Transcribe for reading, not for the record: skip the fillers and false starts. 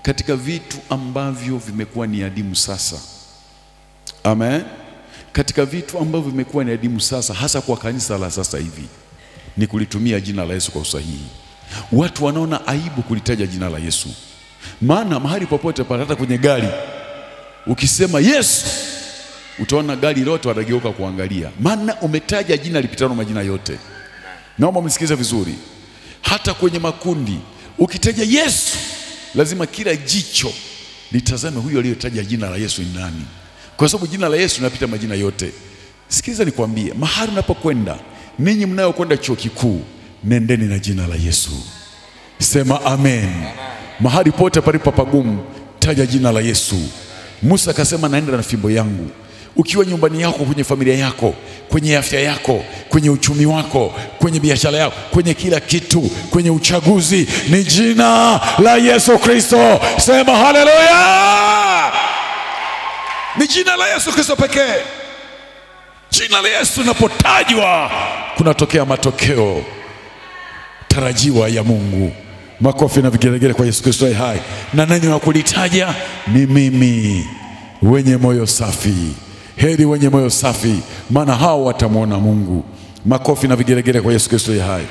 katika vitu ambavyo vimekuwa ni adimu sasa. Amen. Katika vitu ambavyo vimekuwa ni adimu sasa, hasa kwa kanisa la sasa hivi, ni kulitumia jina la Yesu kwa usahihi. Watu wanaona aibu kulitaja jina la Yesu. Maana mahali popote pale, hata kwenye gari ukisema Yesu, utaona gari lote watageuka kuangalia, maana umetaja jina lipitano majina yote. Naomba mnisikize vizuri. Hata kwenye makundi ukitaja Yesu, lazima kila jicho litazame huyo aliyotaja jina la Yesu ni nani, kwa sababu jina la Yesu linapita majina yote. Sikiliza nikwambie, mahali unapokwenda, ninyi mnayokwenda chuo kikuu, nendeni na jina la Yesu. Sema amen. Mahali pote palipo pagumu, taja jina la Yesu. Musa akasema naenda na fimbo yangu. Ukiwa nyumbani yako, kwenye familia yako, kwenye afya yako, kwenye uchumi wako, kwenye biashara yako, kwenye kila kitu, kwenye uchaguzi, ni jina la Yesu Kristo. Sema haleluya. Ni jina la Yesu Kristo pekee. Jina la Yesu linapotajwa, kunatokea matokeo tarajiwa ya Mungu. Makofi na vigelegele kwa Yesu Kristo hai. Na nani wa kulitaja? Ni mimi. Wenye moyo safi, heri wenye moyo safi, maana hao watamwona Mungu. Makofi na vigelegele kwa Yesu Kristo hai.